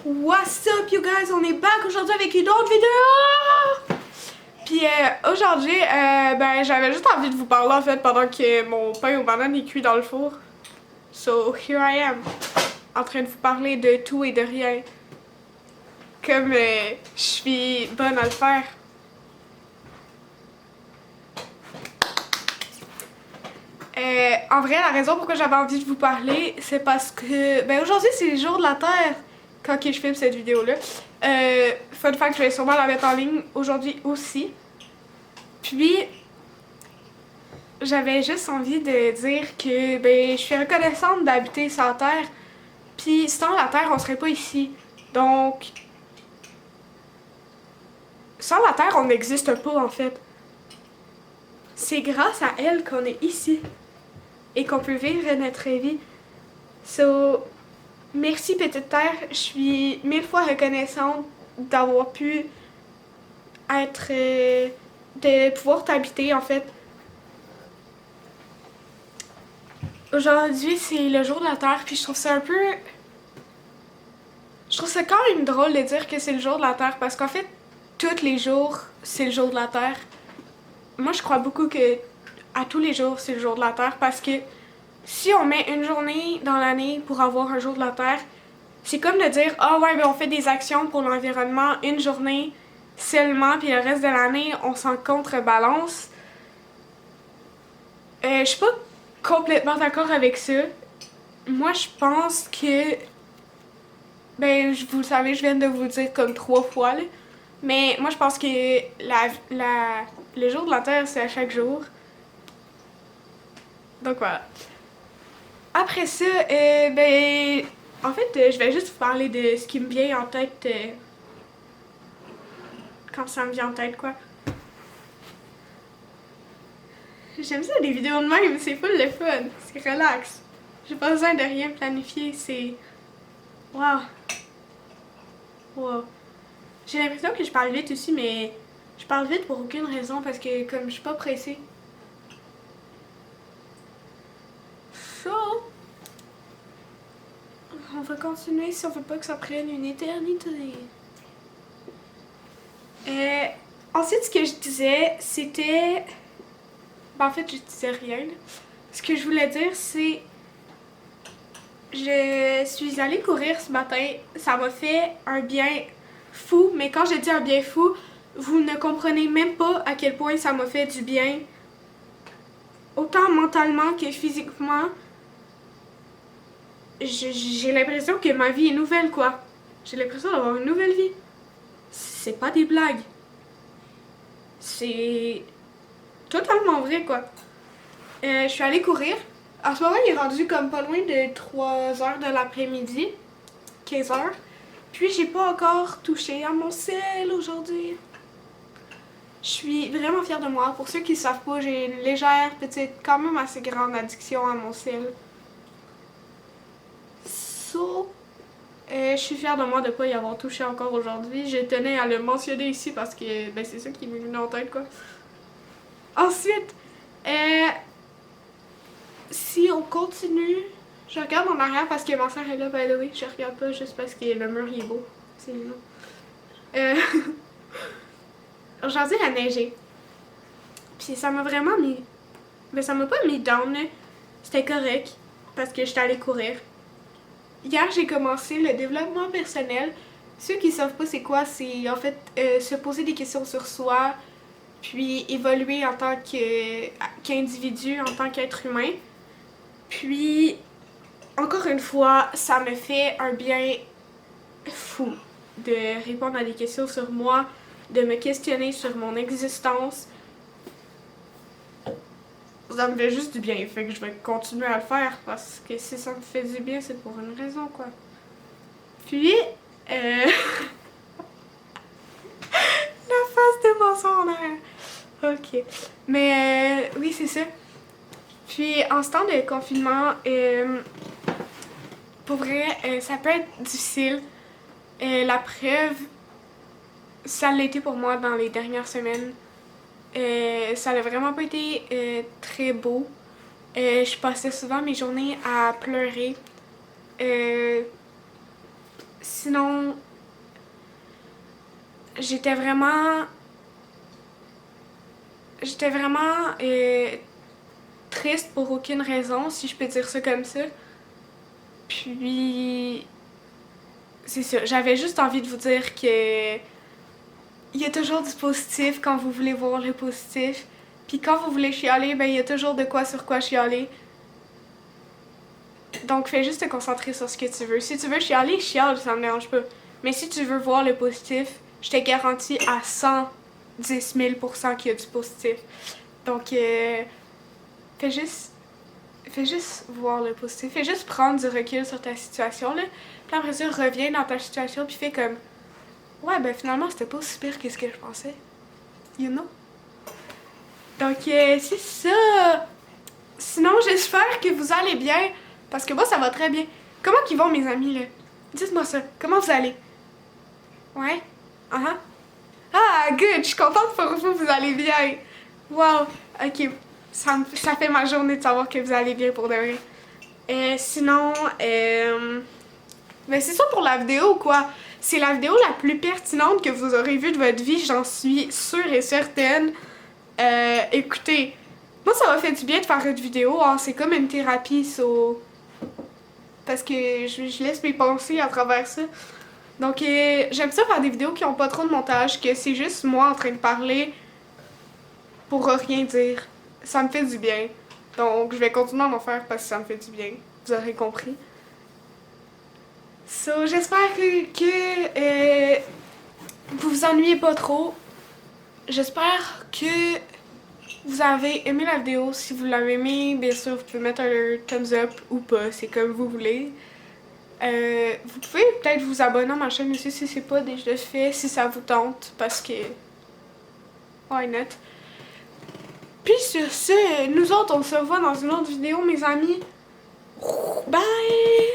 What's up you guys, on est back aujourd'hui avec une autre vidéo! Puis aujourd'hui, ben j'avais juste envie de vous parler en fait pendant que mon pain aux bananes est cuit dans le four. So here I am, en train de vous parler de tout et de rien. Comme je suis bonne à le faire. En vrai, la raison pourquoi j'avais envie de vous parler, c'est parce que ben aujourd'hui c'est le jour de la Terre quand je filme cette vidéo-là. Fun fact, je vais sûrement la mettre en ligne aujourd'hui aussi. Puis, j'avais juste envie de dire que ben je suis reconnaissante d'habiter sur la Terre. Puis sans la Terre, on serait pas ici. Donc, sans la Terre, on n'existe pas en fait. C'est grâce à elle qu'on est ici et qu'on peut vivre notre vie. So, merci Petite Terre, je suis 1000 fois reconnaissante d'avoir pu être, de pouvoir t'habiter en fait. Aujourd'hui c'est le jour de la Terre, puis je trouve ça un peu... Je trouve ça quand même drôle de dire que c'est le jour de la Terre, parce qu'en fait, tous les jours, c'est le jour de la Terre. Moi je crois beaucoup que à tous les jours, c'est le jour de la Terre, parce que si on met une journée dans l'année pour avoir un jour de la Terre, c'est comme de dire « Ah ouais, ben on fait des actions pour l'environnement une journée seulement, puis le reste de l'année, on s'en contrebalance. » Je suis pas complètement d'accord avec ça. Moi, je pense que... Ben, vous le savez, je viens de vous le dire comme 3 fois, là. Mais moi, je pense que le jour de la Terre, c'est à chaque jour. Donc voilà. Après ça, ben... En fait, je vais juste vous parler de ce qui me vient en tête quand ça me vient en tête, quoi. J'aime ça, les vidéos de même, c'est full le fun, c'est relax. J'ai pas besoin de rien planifier, c'est... Wow. Wow. J'ai l'impression que je parle vite aussi, mais je parle vite pour aucune raison, parce que comme je suis pas pressée. So... On va continuer si on veut pas que ça prenne une éternité. Ensuite, ce que je disais, c'était... Ben, en fait, je disais rien. Ce que je voulais dire, c'est... Je suis allée courir ce matin. Ça m'a fait un bien fou. Mais quand je dis un bien fou, vous ne comprenez même pas à quel point ça m'a fait du bien. Autant mentalement que physiquement. J'ai l'impression que ma vie est nouvelle, quoi. J'ai l'impression d'avoir une nouvelle vie. C'est pas des blagues. C'est totalement vrai, quoi. Je suis allée courir. En ce moment, il est rendu comme pas loin de 3h de l'après-midi. 15h. Puis j'ai pas encore touché à mon sel aujourd'hui. Je suis vraiment fière de moi. Pour ceux qui ne savent pas, j'ai une légère, petite, quand même assez grande addiction à mon sel. So, je suis fière de moi de ne pas y avoir touché encore aujourd'hui. Je tenais à le mentionner ici parce que ben, c'est ça qui m'est venu en tête, quoi. Ensuite, si on continue, je regarde en arrière parce que ma soeur est là, by the way. Je regarde pas juste parce que le mur il est beau. C'est mignon. Aujourd'hui, il a neigé. Puis ça m'a vraiment mis... Mais ça m'a pas mis down, là. C'était correct parce que j'étais allée courir. Hier, j'ai commencé le développement personnel. Ceux qui savent pas c'est quoi, c'est en fait se poser des questions sur soi, puis évoluer en tant qu'individu, en tant qu'être humain. Puis, encore une fois, ça me fait un bien fou de répondre à des questions sur moi, de me questionner sur mon existence. Ça me fait juste du bien, fait que je vais continuer à le faire parce que si ça me fait du bien, c'est pour une raison, quoi. Puis, la face de mon en arrière. Ok. Mais oui, c'est ça. Puis, en ce temps de confinement, pour vrai, ça peut être difficile. La preuve, ça l'a été pour moi dans les dernières semaines. Ça n'a vraiment pas été très beau. Je passais souvent mes journées à pleurer. Sinon, j'étais vraiment... J'étais vraiment triste pour aucune raison, si je peux dire ça comme ça. Puis... C'est ça, j'avais juste envie de vous dire que... Il y a toujours du positif quand vous voulez voir le positif. Puis quand vous voulez chialer, ben il y a toujours de quoi sur quoi chialer. Donc fais juste te concentrer sur ce que tu veux. Si tu veux chialer, chiale, ça me dérange pas. Mais si tu veux voir le positif, je te garantis à 110 000% qu'il y a du positif. Donc fais juste voir le positif. Fais juste prendre du recul sur ta situation là. Puis après ça, reviens dans ta situation puis fais comme... Ouais, ben finalement, c'était pas aussi pire que ce que je pensais. You know? Donc, c'est ça. Sinon, j'espère que vous allez bien. Parce que moi, ça va très bien. Comment qu'ils vont, mes amis, là? Dites-moi ça. Comment vous allez? Ouais? Uh-huh. Ah, good! Je suis contente pour vous, vous allez bien. Wow! Ok. Ça fait ma journée de savoir que vous allez bien pour de vrai. Sinon, ben c'est ça pour la vidéo, quoi. C'est la vidéo la plus pertinente que vous aurez vue de votre vie, j'en suis sûre et certaine. Écoutez, moi ça m'a fait du bien de faire une vidéo, hein. C'est comme une thérapie, parce que je laisse mes pensées à travers ça. Donc j'aime ça faire des vidéos qui ont pas trop de montage, que c'est juste moi en train de parler pour rien dire. Ça me fait du bien. Donc je vais continuer à m'en faire parce que ça me fait du bien. Vous aurez compris. So, j'espère que vous vous ennuyez pas trop. J'espère que vous avez aimé la vidéo. Si vous l'avez aimé, bien sûr, vous pouvez mettre un thumbs up ou pas. C'est comme vous voulez. Vous pouvez peut-être vous abonner à ma chaîne aussi si c'est pas déjà fait, si ça vous tente, parce que... Why not? Puis sur ce, nous autres, on se revoit dans une autre vidéo, mes amis. Bye!